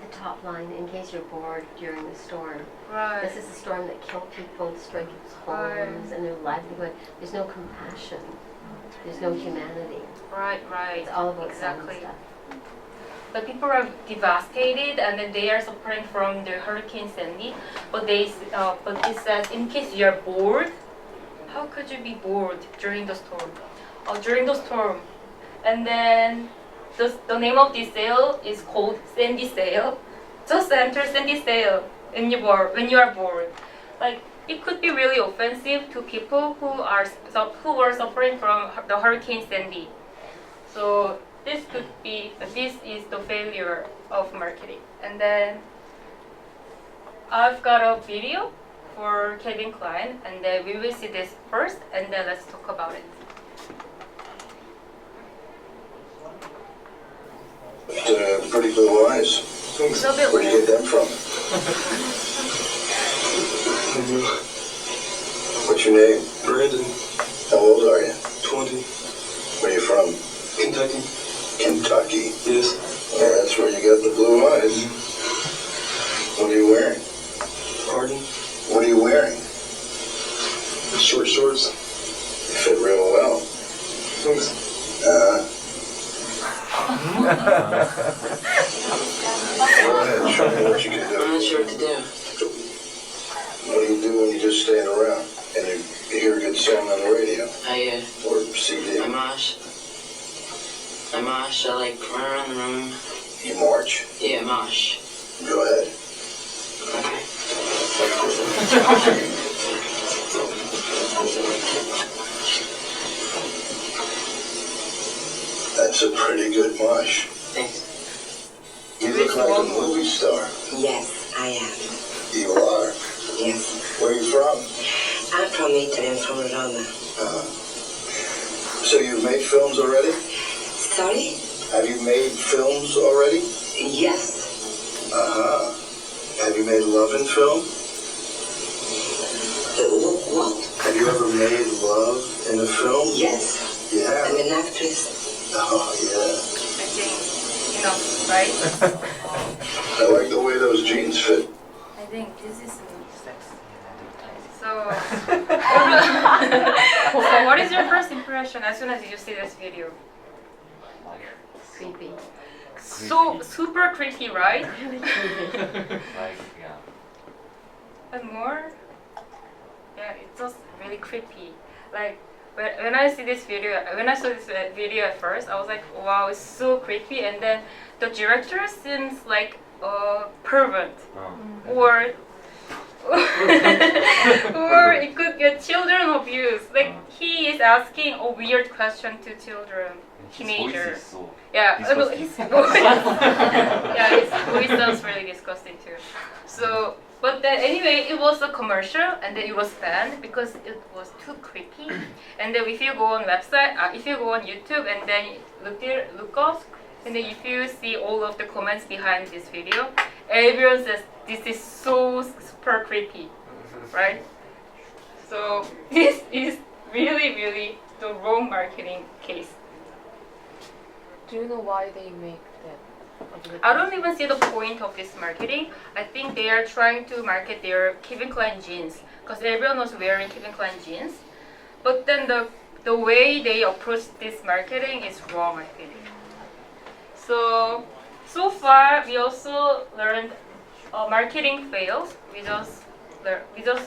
the top line, in case you're bored during the storm. Right. This is a storm that killed people, destroyed people's homes and their livelihood. There's no compassion. There's no humanity. Right. It's all about exactly. stuff. The people are devastated, and then they are suffering from the Hurricane Sandy. But it says, in case you are bored, how could you be bored during the storm? And then the name of this sale is called Sandy Sale. Just enter Sandy Sale when you are bored. Like it could be really offensive to people who are suffering from the Hurricane Sandy. So this is the failure of marketing. And then I've got a video for Calvin Klein, and then we will see this first, and then let's talk about it. Pretty blue eyes. Where'd you get them from? What's your name? Brandon. How old are you? 20. Where are you from? Kentucky. Kentucky? Yes. Well, that's where you got the blue eyes. What are you wearing? Pardon? What are you wearing? Short shorts. They fit real well. Thanks. Go ahead, show me what you can do. I'm not sure what to do. What do you do when you just stand around and you hear a good song on the radio or CD? I mosh. I like run around the room. You march? Yeah, mosh. Go ahead. Okay. That's a pretty good mosh. Thanks. You look like a movie star. Yes, I am. You are? Yes. Where are you from? I'm from Italy. I'm from Roma. So you've made films already? Sorry? Have you made films already? Yes. Have you made love in film? What? Have you ever made love in a film? Yes. You have? I'm an actress. Oh, yeah. I think, you know, right? I like the way those jeans fit. I think this is so. So what is your first impression as soon as you see this video? Creepy. So super creepy, right? Really creepy. Like, yeah. And more? Yeah, it's just really creepy. Like when I see this video, when I saw this video at first, I was like, wow, it's so creepy. And then the director seems like a pervert, or or it could get children abuse. Like he is asking a weird question to children, teenager. Yeah, his voice. Yeah, his voice sounds really disgusting too. So, but then anyway, it was a commercial, and then it was banned because it was too creepy. And then if you go on website, if you go on YouTube, and then look up, and then if you see all of the comments behind this video, everyone says this is so super creepy, right? So this is really, really the wrong marketing case. Do you know why they make that? I don't even see the point of this marketing. I think they are trying to market their Calvin Klein jeans because everyone was wearing Calvin Klein jeans. But then the way they approach this marketing is wrong, I think. So far we also learned marketing fails. We just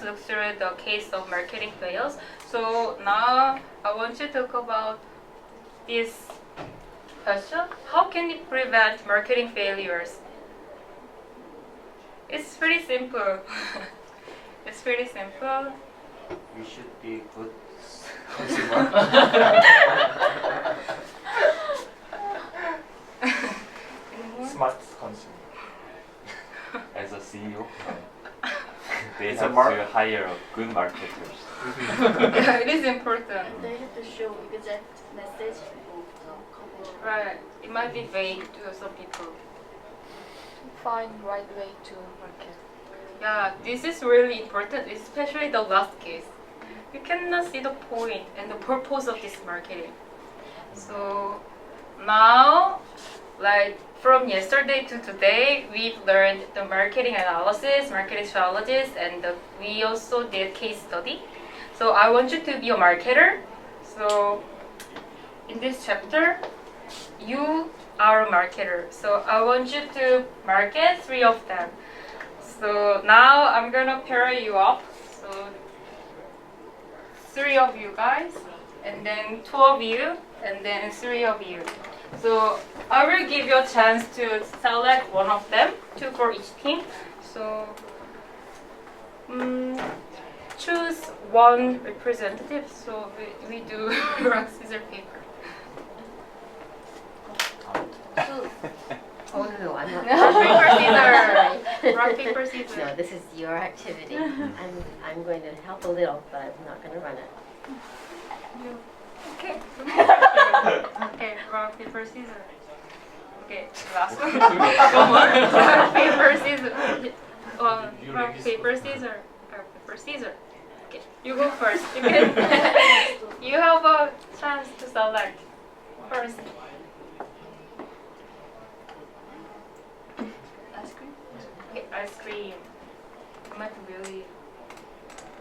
looked through the case of marketing fails. So now I want to talk about this question. How can we prevent marketing failures? It's pretty simple. It's pretty simple. We should be good consumer. Smart consumer. As a CEO, they It's have a to hire good marketers. Yeah, it is important. They have to show exact message of the company. Right. It might be vague to some people. Find right way to market. Yeah, this is really important, especially the last case. You cannot see the point and the purpose of this marketing. So now, like from yesterday to today, we've learned the marketing analysis, marketing strategies, and we also did case study. So I want you to be a marketer. So in this chapter, you are a marketer. So I want you to market 3 of them. So now I'm gonna pair you up. So 3 of you guys, and then 2 of you, and then 3 of you. So I will give you a chance to select one of them, 2 for each team. So choose one representative. So we do rock, scissors, paper. Oh no, I'm not. Rock, paper, scissors. Rock, paper, scissors. No, this is your activity. I'm going to help a little, but I'm not going to run it. Okay. Okay, rock, paper, scissors. Okay, last one. One more. Rock, paper, scissors. Rock, paper, scissors. Rock, paper, scissors. Okay, you go first. You can. You have a chance to select first. really,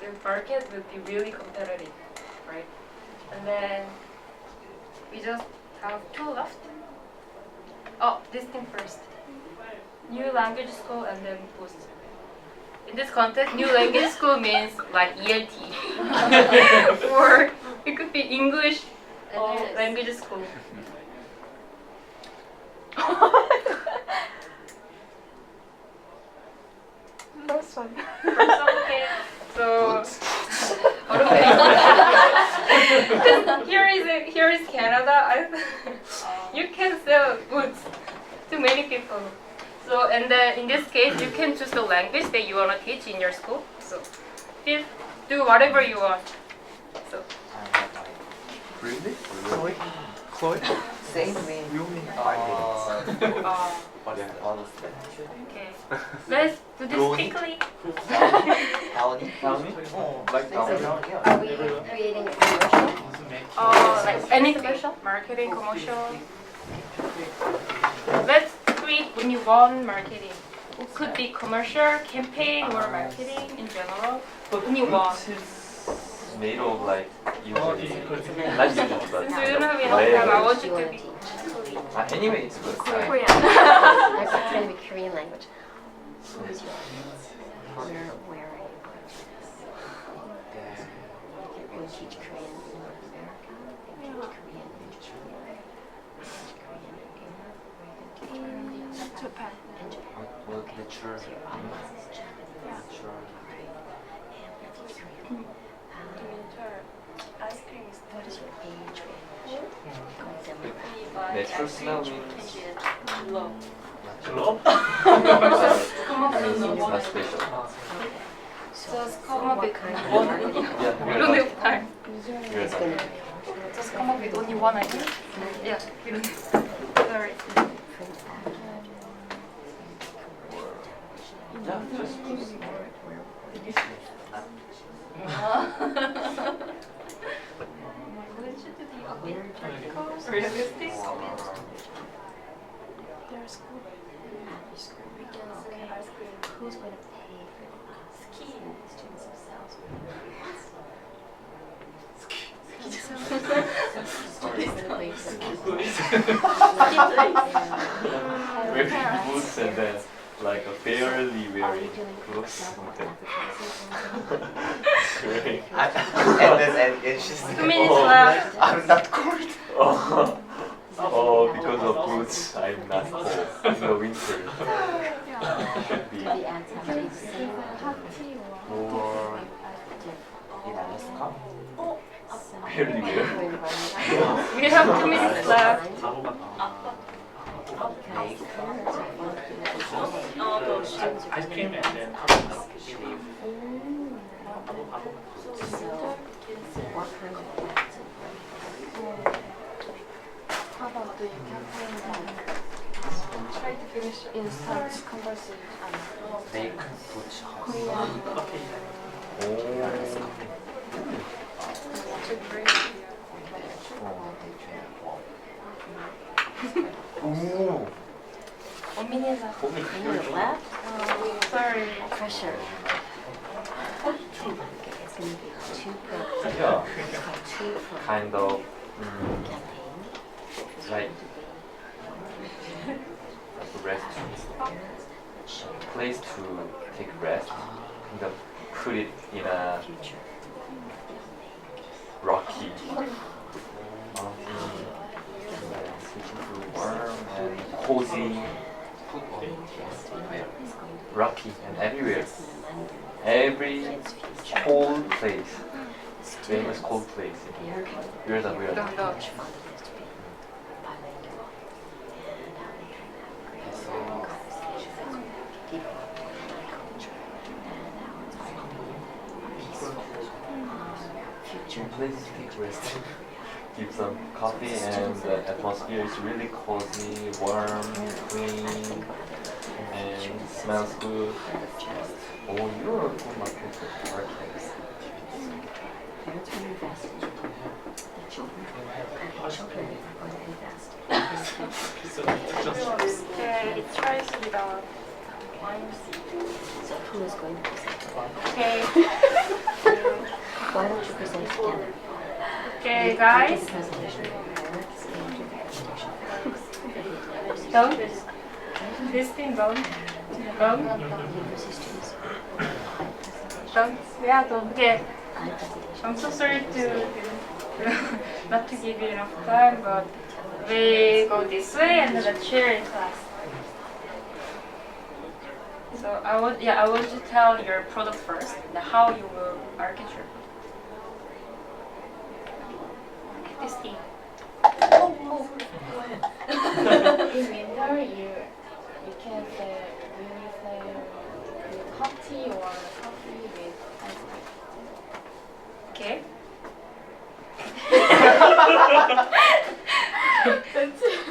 the market would be really competitive, right? And then we just have 2 left. Oh, this thing first. New language school and then boost. In this context, new language school means like ELT. Or it could be English or language school. First one. Okay. So here is Canada. You can sell goods to many people. So and then in this case, you can choose the language that you wanna teach in your school. So feel do whatever you want. So. Really? Chloe? Same way. You only have 5 minutes. Okay. Let's do this quickly. Tell me? Like Are we creating a commercial? Like any commercial, marketing, commercial. Let's create when you want marketing. It could be commercial, campaign, or marketing in general. When you want. Made of like usually not usually but Since we don't have enough time, I want you to be. anyway it's good. Korean. I thought it was going to be Korean language. Where are you going to this? You're going to teach Korean in North America. You're going to teach Korean in Japan. Japan. In Japan. Well, literature. So your audience is Japanese. Literature. Ice cream is What is your age range? Natural smell means Low. not special. Just come up with kind of one. marketing? We don't have time. It's going to be Just come up with only one idea. Yeah, we don't have. Sorry. Realistic? There's school. After school. Okay. Who's going to pay for the ski? The students themselves. Wearing boots and then like a barely wearing clothes. Great. And she's 2 minutes left. I'm not cold. Oh, because of boots, I'm not cold in the winter. Should be The ads have to be Or in Alaska. barely wear. We have 2 minutes left. Ice cream and then What kind of ads? How about the campaign try to finish instant conversation? Make butch. Korean. Ooh. 1 minute left. 1 minute left? Sorry. Pressure. It's going to be 2 pro. Yeah. It's called 2 pro. Kind of Campaign. like rest place to take rest. Kind of put it in a rocky mountain, switching to warm and cozy, rocky and everywhere. Every cold place, famous cold place. Weird. Don't know. Place to take rest. Keep some coffee and the atmosphere is really cozy, warm, clean, and smells good. Oh, you're a good market. Parents will invest in children. The children are going to invest. Okay, it tries without. So who is going to present? Okay. Why don't you present together? Okay, guys. Do the presentation for parents and do the presentation for Don't. This thing don't. Don't. university students. Don't. Yeah, don't. Okay. I'm so sorry to not to give you enough time, but we go this way and then the chair in class. So I want to tell your product first, and how you will market your product. This thing. In winter, you can say with hot tea or coffee with ice cream. Okay.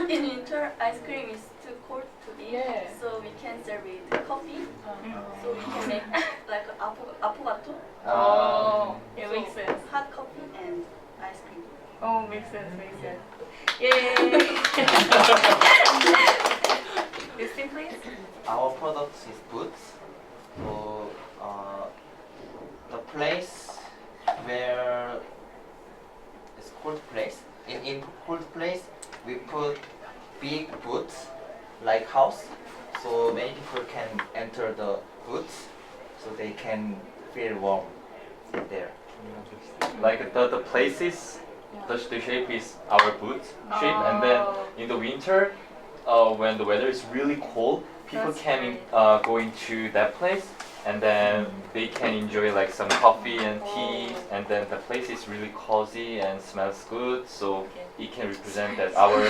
In winter, ice cream is too cold to eat, Yeah. so we can serve with coffee. So we can make like affogato. Oh, it So makes sense. hot coffee and ice cream. Oh, makes sense, makes sense. Yay! This thing, please. Our product is boots. So the place where it's cold place. In cold place, we put big boots like house, so many people can enter the boots, so they can feel warm there. Like the places, the shape is our boot shape, and then in the winter, when the weather is really cold, people That's can great. go into that place, and then they can enjoy like some coffee and tea, and then the place is really cozy and smells good, so it can represent that our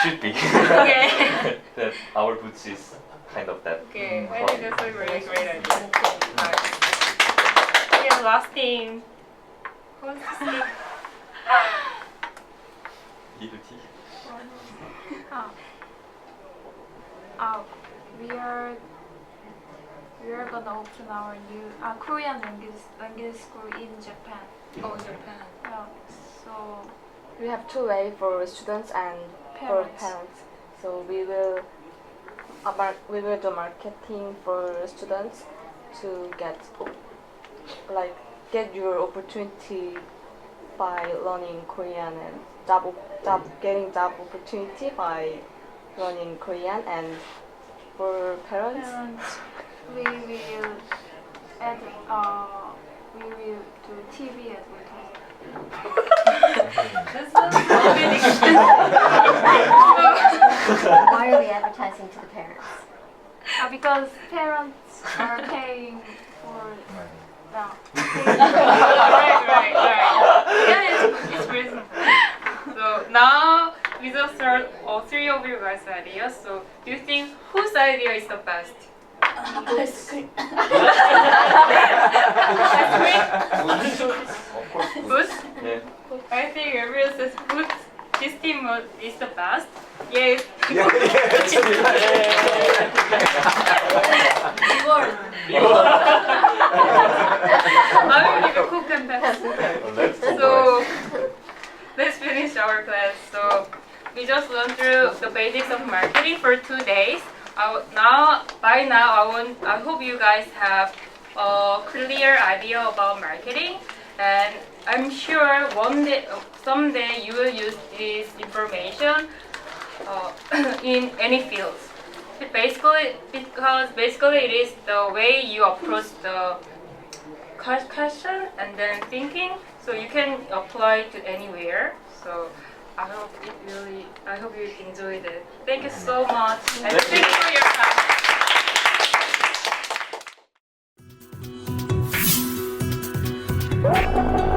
should be Okay. that our boots is kind of that. Okay, I think that's a really great idea. Nice. Okay, last thing. What's this thing? Little tea. We are gonna open our new Korean language school in Japan. Oh, Japan. Yeah. So We have two ways for students and for Parents. parents. So we will do marketing for students to get your opportunity by learning Korean and getting job opportunity by learning Korean, and for parents. we will do TV advertising. That's so Why are we advertising to the parents? Because parents are paying for that. right. Yeah, it's reasonable. So now we just heard all three of you guys' ideas. So do you think whose idea is the best? Ice cream. Boots? Yeah. I think everyone says boots. This team is the best. Yay! I will give a cook and pass. So let's finish our class. So we just went through the basics of marketing for 2 days. By now, I hope you guys have a clear idea about marketing, and I'm sure someday you will use this information in any fields. Because it is the way you approach the question and then thinking, so you can apply it to anywhere. So I hope you enjoyed it. Thank you so much, and thank you for your time.